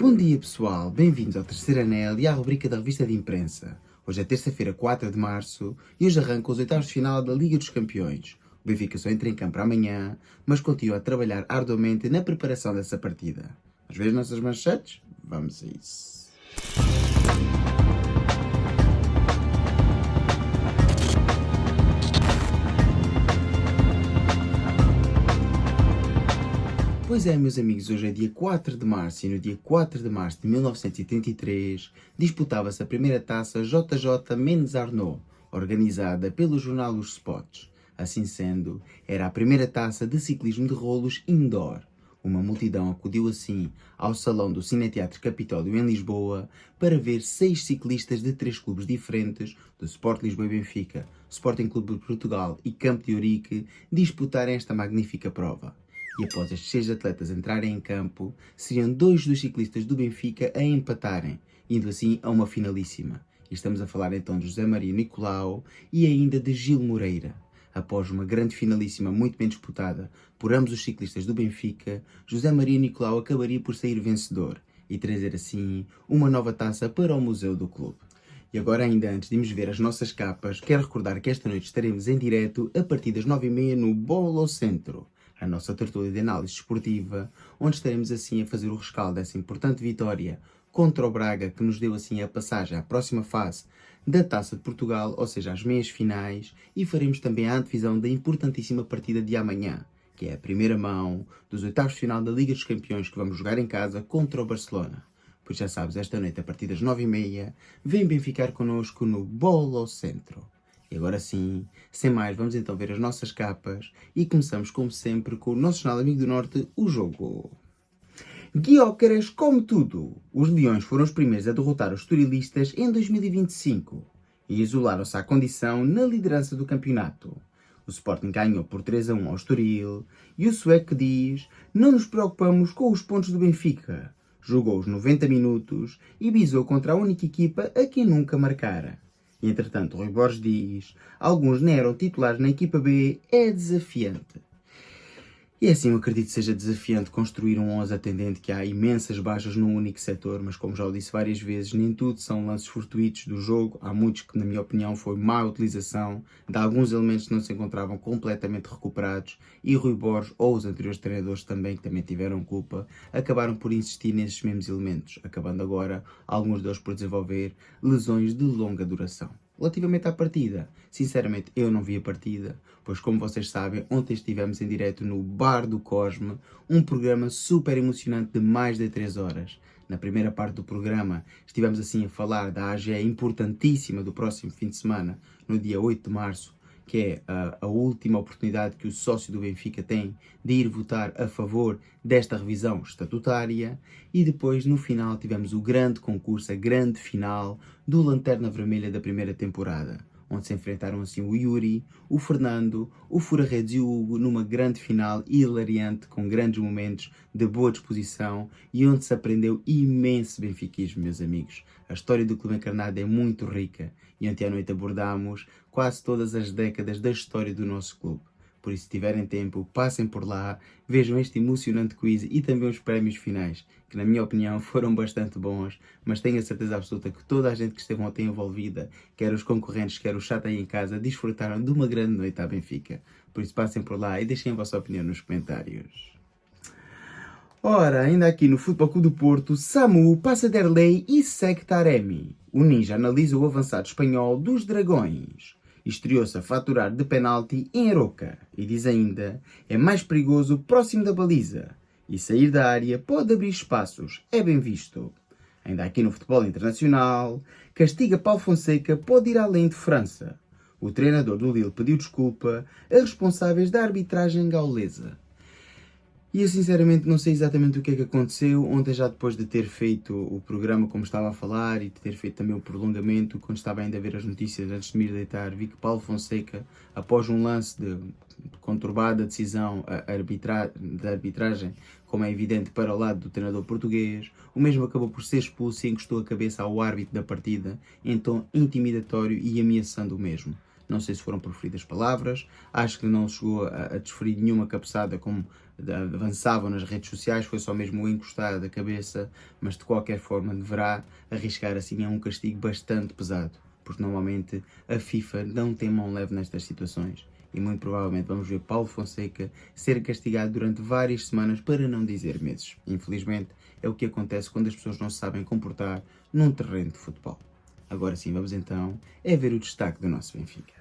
Bom dia pessoal, bem-vindos ao Terceiro Anel e à rubrica da revista de imprensa. Hoje é terça-feira, 4 de março, e hoje arranca os oitavos de final da Liga dos Campeões. O Benfica só entra em campo amanhã, mas continua a trabalhar arduamente na preparação dessa partida. Vamos ver as nossas manchetes? Vamos a isso. Pois é, meus amigos, hoje é dia 4 de março e no dia 4 de março de 1933 disputava-se a primeira taça JJ Mendes Arnaud, organizada pelo jornal Os Spots. Assim sendo, era a primeira taça de ciclismo de rolos indoor. Uma multidão acudiu assim ao salão do Cineteatro Capitólio em Lisboa para ver 6 ciclistas de 3 clubes diferentes, do Sport Lisboa e Benfica, Sporting Clube de Portugal e Campo de Ourique, disputarem esta magnífica prova. E após estes 6 atletas entrarem em campo, seriam 2 dos ciclistas do Benfica a empatarem, indo assim a uma finalíssima. E estamos a falar então de José Maria Nicolau e ainda de Gil Moreira. Após uma grande finalíssima muito bem disputada por ambos os ciclistas do Benfica, José Maria Nicolau acabaria por sair vencedor e trazer assim uma nova taça para o museu do clube. E agora, ainda antes de irmos ver as nossas capas, quero recordar que esta noite estaremos em direto a partir das 9h30 no Bolo Centro, a nossa tertúlia de análise esportiva, onde estaremos assim a fazer o rescaldo dessa importante vitória contra o Braga, que nos deu assim a passagem à próxima fase da Taça de Portugal, ou seja, às meias finais, e faremos também a antevisão da importantíssima partida de amanhã, que é a primeira mão dos oitavos de final da Liga dos Campeões que vamos jogar em casa contra o Barcelona. Pois já sabes, esta noite, a partir das 9h30, vem bem ficar connosco no Bolo Centro. E agora sim, sem mais, vamos então ver as nossas capas e começamos, como sempre, com o nosso jornal Amigo do Norte, o jogo. Gyökeres come tudo. Os Leões foram os primeiros a derrotar os Estorilistas em 2025 e isolaram-se à condição na liderança do campeonato. O Sporting ganhou por 3-1 ao Estoril e o sueco diz: "Não nos preocupamos com os pontos do Benfica." Jogou os 90 minutos e bisou contra a única equipa a quem nunca marcara. E, entretanto, Rui Borges diz: "Alguns nem eram titulares na equipa B, é desafiante." E assim, eu acredito que seja desafiante construir um 11 atendente que há imensas baixas num único setor, mas como já o disse várias vezes, nem tudo são lances fortuitos do jogo. Há muitos que, na minha opinião, foi má utilização de alguns elementos que não se encontravam completamente recuperados, e Rui Borges, ou os anteriores treinadores também, que também tiveram culpa, acabaram por insistir nesses mesmos elementos, acabando agora alguns deles por desenvolver lesões de longa duração. Relativamente à partida, sinceramente eu não vi a partida, pois como vocês sabem, ontem estivemos em direto no Bar do Cosme, um programa super emocionante de mais de 3 horas. Na primeira parte do programa estivemos assim a falar da AGE importantíssima do próximo fim de semana, no dia 8 de março, que é a última oportunidade que o sócio do Benfica tem de ir votar a favor desta revisão estatutária, e depois no final tivemos o grande concurso, a grande final do Lanterna Vermelha da primeira temporada, onde se enfrentaram assim o Yuri, o Fernando, o Fura-Redes e o Hugo numa grande final hilariante, com grandes momentos de boa disposição e onde se aprendeu imenso benfiquismo, meus amigos. A história do clube encarnado é muito rica e ontem à noite abordámos quase todas as décadas da história do nosso clube. Por isso, se tiverem tempo, passem por lá, vejam este emocionante quiz e também os prémios finais, que na minha opinião foram bastante bons, mas tenho a certeza absoluta que toda a gente que esteve ontem envolvida, quer os concorrentes, quer o chat aí em casa, desfrutaram de uma grande noite à Benfica. Por isso, passem por lá e deixem a vossa opinião nos comentários. Ora, ainda aqui no Futebol Clube do Porto, Samu passa Derlei e segue Taremi. O Ninja analisa o avançado espanhol dos Dragões. Estreou-se a faturar de penalti em Aroca e diz ainda: "É mais perigoso próximo da baliza e sair da área pode abrir espaços, é bem visto." Ainda aqui no futebol internacional, castiga Paulo Fonseca pode ir além de França. O treinador do Lille pediu desculpa a responsáveis da arbitragem gaulesa. E eu sinceramente não sei exatamente o que é que aconteceu. Ontem, já depois de ter feito o programa como estava a falar e de ter feito também o prolongamento, quando estava ainda a ver as notícias antes de me ir deitar, vi que Paulo Fonseca, após um lance de conturbada decisão da arbitragem, como é evidente, para o lado do treinador português, o mesmo acabou por ser expulso e encostou a cabeça ao árbitro da partida, em tom intimidatório e ameaçando o mesmo. não sei se foram proferidas palavras, acho que não chegou a desferir nenhuma cabeçada como avançavam nas redes sociais, foi só mesmo o encostar da cabeça, mas de qualquer forma deverá arriscar assim a um castigo bastante pesado, porque normalmente a FIFA não tem mão leve nestas situações. E muito provavelmente vamos ver Paulo Fonseca ser castigado durante várias semanas, para não dizer meses. Infelizmente, é o que acontece quando as pessoas não se sabem comportar num terreno de futebol. Agora sim, vamos então ver o destaque do nosso Benfica.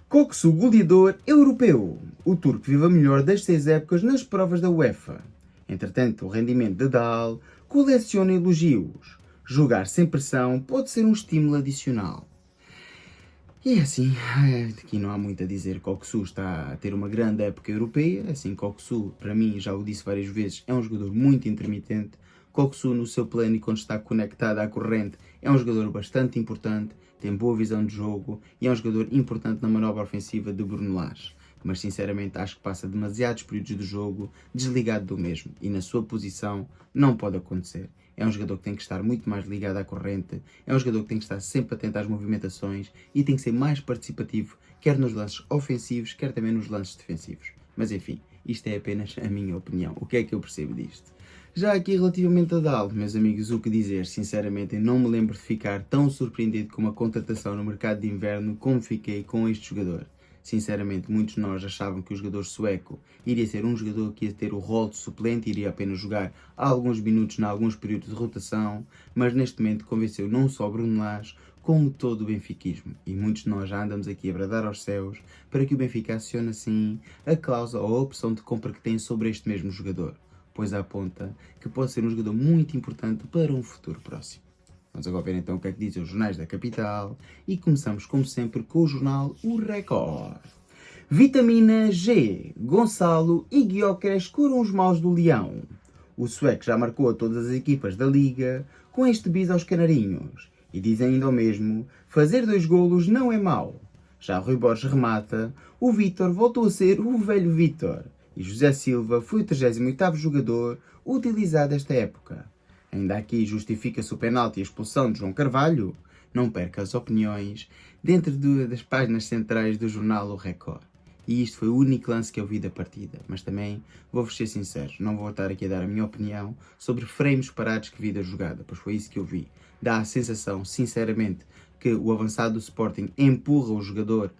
Koksu, goleador europeu. O turco vive a melhor das 6 épocas nas provas da UEFA. Entretanto, o rendimento de Dal coleciona elogios. Jogar sem pressão pode ser um estímulo adicional. E é assim, aqui não há muito a dizer. Koksu está a ter uma grande época europeia. Assim, Koksu, para mim, já o disse várias vezes, é um jogador muito intermitente. Koksu, no seu plano e quando está conectado à corrente, é um jogador bastante importante, tem boa visão de jogo e é um jogador importante na manobra ofensiva de Bruno Lage. Mas sinceramente acho que passa demasiados períodos do jogo desligado do mesmo e na sua posição não pode acontecer. É um jogador que tem que estar muito mais ligado à corrente, é um jogador que tem que estar sempre atento às movimentações e tem que ser mais participativo, quer nos lances ofensivos, quer também nos lances defensivos. Mas enfim, isto é apenas a minha opinião. O que é que eu percebo disto? Já aqui relativamente a Dal, meus amigos, o que dizer? Sinceramente, eu não me lembro de ficar tão surpreendido com uma contratação no mercado de inverno como fiquei com este jogador. Sinceramente, muitos de nós achavam que o jogador sueco iria ser um jogador que ia ter o rol de suplente, iria apenas jogar alguns minutos em alguns períodos de rotação, mas neste momento convenceu não só Bruno Lage, como todo o benfiquismo. E muitos de nós já andamos aqui a bradar aos céus para que o Benfica acione assim a cláusula ou a opção de compra que tem sobre este mesmo jogador, pois aponta que pode ser um jogador muito importante para um futuro próximo. Vamos agora ver então o que é que dizem os jornais da capital e começamos como sempre com o jornal O Record. Vitamina G, Gonçalo e Gyökeres curam os maus do Leão. O sueco já marcou a todas as equipas da Liga com este bis aos canarinhos. E diz ainda o mesmo, fazer 2 golos não é mau. Já Rui Borges remata, o Vítor voltou a ser o velho Vítor. E José Silva foi o 38º jogador utilizado esta época. Ainda aqui justifica-se o penalti e a expulsão de João Carvalho? Não perca as opiniões dentro das páginas centrais do jornal O Record. E isto foi o único lance que eu vi da partida. Mas também, vou-vos ser sincero, não vou estar aqui a dar a minha opinião sobre frames parados que vi da jogada, pois foi isso que eu vi. Dá a sensação, sinceramente, que o avançado do Sporting empurra o jogador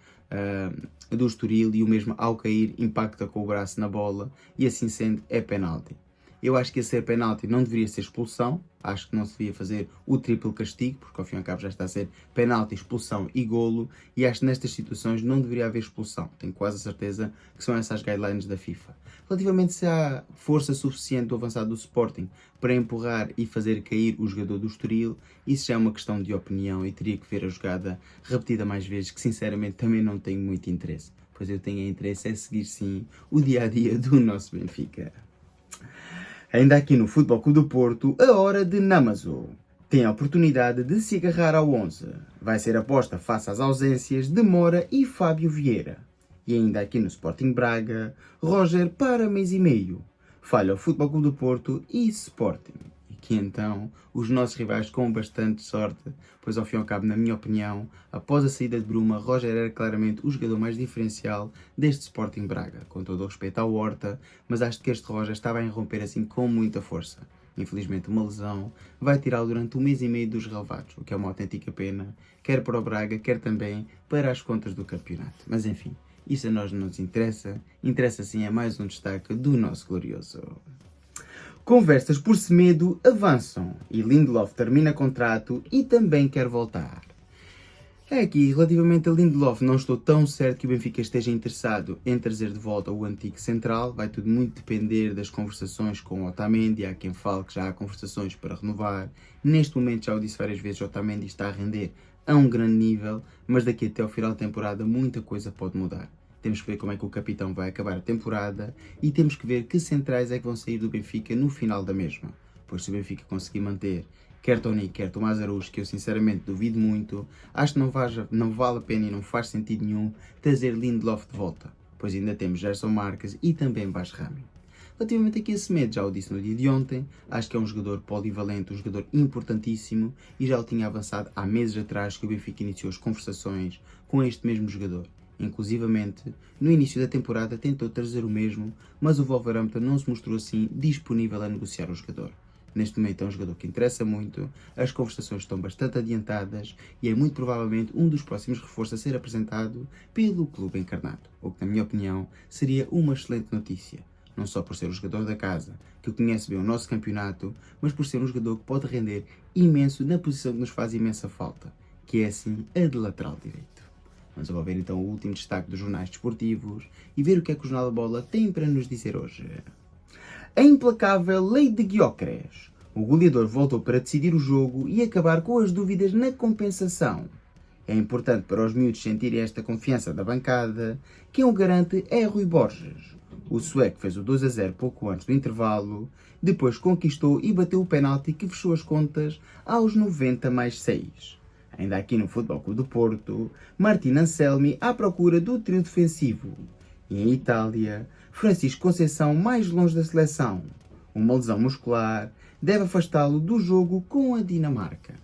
do Estoril e o mesmo ao cair impacta com o braço na bola e assim sendo é penalti. Eu acho que a ser penalti não deveria ser expulsão, acho que não se devia fazer o triplo castigo, porque ao fim e ao cabo já está a ser penalti, expulsão e golo, e acho que nestas situações não deveria haver expulsão. Tenho quase a certeza que são essas guidelines da FIFA. Relativamente se há força suficiente do avançado do Sporting para empurrar e fazer cair o jogador do Estoril, isso já é uma questão de opinião e teria que ver a jogada repetida mais vezes, que sinceramente também não tenho muito interesse, pois eu tenho interesse em seguir sim o dia-a-dia do nosso Benfica. Ainda aqui no Futebol Clube do Porto, a hora de Namazo. Tem a oportunidade de se agarrar ao 11. Vai ser aposta face às ausências de Mora e Fábio Vieira. E ainda aqui no Sporting Braga, Roger para mês e meio. Falha o Futebol Clube do Porto e Sporting. E que então os nossos rivais com bastante sorte, pois ao fim e ao cabo, na minha opinião, após a saída de Bruma, Roger era claramente o jogador mais diferencial deste Sporting Braga. Com todo o respeito ao Horta, mas acho que este Roger estava a irromper assim com muita força. Infelizmente uma lesão vai tirá-lo durante 1 mês e meio dos relevados, o que é uma autêntica pena, quer para o Braga, quer também para as contas do campeonato. Mas enfim, isso a nós não nos interessa, interessa sim é mais um destaque do nosso glorioso. Conversas por Semedo avançam e Lindelof termina contrato e também quer voltar. É aqui, relativamente a Lindelof, não estou tão certo que o Benfica esteja interessado em trazer de volta o antigo central. Vai tudo muito depender das conversações com o Otamendi. Há quem fale que já há conversações para renovar. Neste momento, já o disse várias vezes, o Otamendi está a render a um grande nível, mas daqui até ao final da temporada muita coisa pode mudar. Temos que ver como é que o capitão vai acabar a temporada e temos que ver que centrais é que vão sair do Benfica no final da mesma. Pois se o Benfica conseguir manter quer Tony, quer Tomás Araújo, que eu sinceramente duvido muito, acho que não vale a pena e não faz sentido nenhum trazer Lindelof de volta, pois ainda temos Gerson Marques e também Basrami. Relativamente aqui a Semedo, já o disse no dia de ontem, acho que é um jogador polivalente, um jogador importantíssimo e já o tinha avançado há meses atrás que o Benfica iniciou as conversações com este mesmo jogador. Inclusivamente, no início da temporada tentou trazer o mesmo, mas o Wolverhampton não se mostrou assim disponível a negociar o jogador. Neste momento é um jogador que interessa muito, as conversações estão bastante adiantadas e é muito provavelmente um dos próximos reforços a ser apresentado pelo clube encarnado, o que na minha opinião seria uma excelente notícia. Não só por ser o jogador da casa, que conhece bem o nosso campeonato, mas por ser um jogador que pode render imenso na posição que nos faz imensa falta, que é assim a de lateral direito. Vamos agora ver então o último destaque dos jornais desportivos e ver o que é que o Jornal da Bola tem para nos dizer hoje. A implacável lei de Gyökeres. O goleador voltou para decidir o jogo e acabar com as dúvidas na compensação. É importante para os miúdos sentirem esta confiança da bancada. Quem o garante é Rui Borges. O sueco fez o 2-0 pouco antes do intervalo, depois conquistou e bateu o penalti que fechou as contas aos 90+6. Ainda aqui no Futebol Clube do Porto, Martin Anselmi à procura do trio defensivo. E em Itália, Francisco Conceição mais longe da seleção. Uma lesão muscular deve afastá-lo do jogo com a Dinamarca.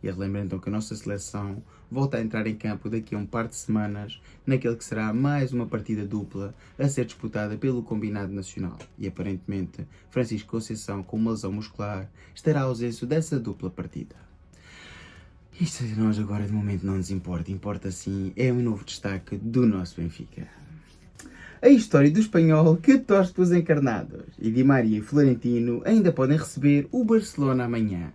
E relembra então que a nossa seleção volta a entrar em campo daqui a um par de semanas, naquele que será mais uma partida dupla a ser disputada pelo combinado nacional. E aparentemente, Francisco Conceição, com uma lesão muscular, estará ausência dessa dupla partida. Isto a nós agora de momento não nos importa, importa sim, é um novo destaque do nosso Benfica. A história do espanhol que torce pelos encarnados. E Di Maria e Florentino ainda podem receber o Barcelona amanhã.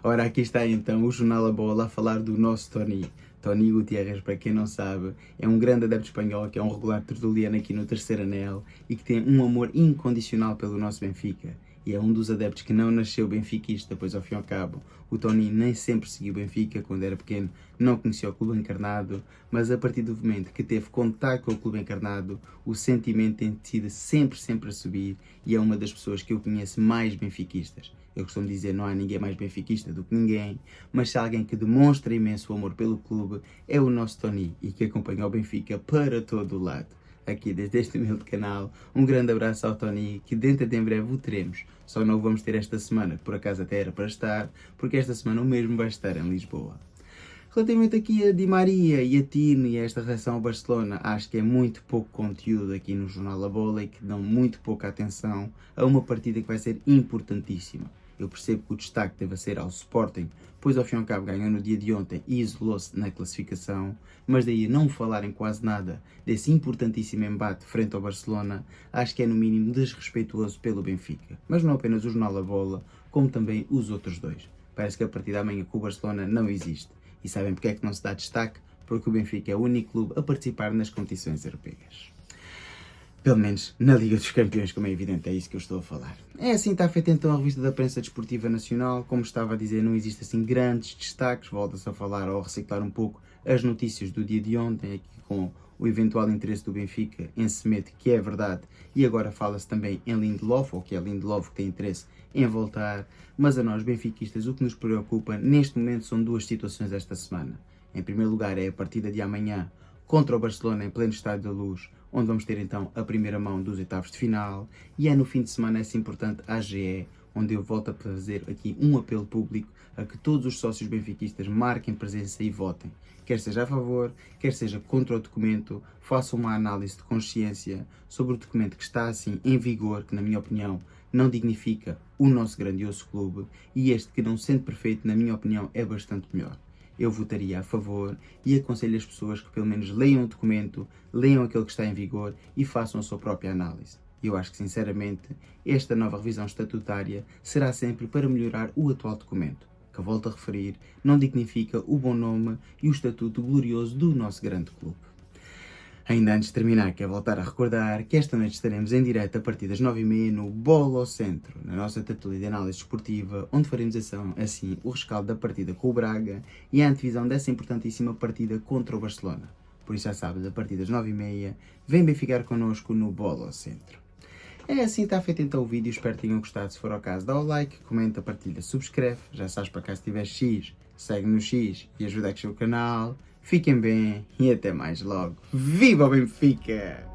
Ora, aqui está então o Jornal A Bola a falar do nosso Toni. Toni Gutiérrez, para quem não sabe, é um grande adepto espanhol que é um regular tertuliano aqui no Terceiro Anel e que tem um amor incondicional pelo nosso Benfica. E é um dos adeptos que não nasceu benfiquista, pois ao fim e ao cabo o Toni nem sempre seguiu o Benfica, quando era pequeno não conhecia o clube encarnado, mas a partir do momento que teve contato com o clube encarnado, o sentimento tem sido sempre a subir e é uma das pessoas que eu conheço mais benfiquistas. Eu costumo dizer, não há ninguém mais benfiquista do que ninguém, mas se há alguém que demonstra imenso amor pelo clube é o nosso Toni e que acompanha o Benfica para todo o lado. Aqui desde este humilde canal, um grande abraço ao Toni, que dentro de em breve o teremos. Só não o vamos ter esta semana, que por acaso até era para estar, porque esta semana o mesmo vai estar em Lisboa. Relativamente aqui a Di Maria e a Tino e a esta relação ao Barcelona, acho que é muito pouco conteúdo aqui no Jornal A Bola e que dão muito pouca atenção a uma partida que vai ser importantíssima. Eu percebo que o destaque deve ser ao Sporting, pois ao fim e ao cabo ganhou no dia de ontem e isolou-se na classificação, mas daí a não falarem quase nada desse importantíssimo embate frente ao Barcelona, acho que é no mínimo desrespeituoso pelo Benfica. Mas não apenas o Jornal A Bola, como também os outros dois. Parece que a partir da manhã com o Barcelona não existe. E sabem porque é que não se dá destaque? Porque o Benfica é o único clube a participar nas competições europeias. Pelo menos na Liga dos Campeões, como é evidente, é isso que eu estou a falar. É assim, está feita então a revista da Prensa Desportiva Nacional. Como estava a dizer, não existe assim grandes destaques. Volta-se a falar ou a reciclar um pouco as notícias do dia de ontem, aqui com o eventual interesse do Benfica em Semedo, que é verdade. E agora fala-se também em Lindelof, ou que é Lindelof que tem interesse em voltar. Mas a nós, benfiquistas, o que nos preocupa neste momento são duas situações esta semana. Em primeiro lugar é a partida de amanhã contra o Barcelona em pleno Estádio da Luz, onde vamos ter então a primeira mão dos oitavos de final, e é no fim de semana essa importante AGE, onde eu volto a fazer aqui um apelo público a que todos os sócios benfiquistas marquem presença e votem. Quer seja a favor, quer seja contra o documento, façam uma análise de consciência sobre o documento que está assim em vigor, que na minha opinião não dignifica o nosso grandioso clube, e este que não sendo perfeito, na minha opinião, é bastante melhor. Eu votaria a favor e aconselho as pessoas que pelo menos leiam o documento, leiam aquele que está em vigor e façam a sua própria análise. Eu acho que, sinceramente, esta nova revisão estatutária será sempre para melhorar o atual documento, que, volto a referir, não dignifica o bom nome e o estatuto glorioso do nosso grande clube. Ainda antes de terminar, quero voltar a recordar que esta noite estaremos em direto a partir das 9h30 no Bola ao Centro, na nossa tertúlia de análise desportiva, onde faremos assim o rescaldo da partida com o Braga e a antevisão dessa importantíssima partida contra o Barcelona. Por isso já sabes, a partir das 9h30, vem ficar connosco no Bola ao Centro. É assim, está feito então o vídeo, espero que tenham gostado. Se for ao caso, dá o like, comenta, partilha, subscreve. Já sabes, para cá se tiver X, segue no X e ajuda a crescer o canal. Fiquem bem e até mais logo. Viva o Benfica!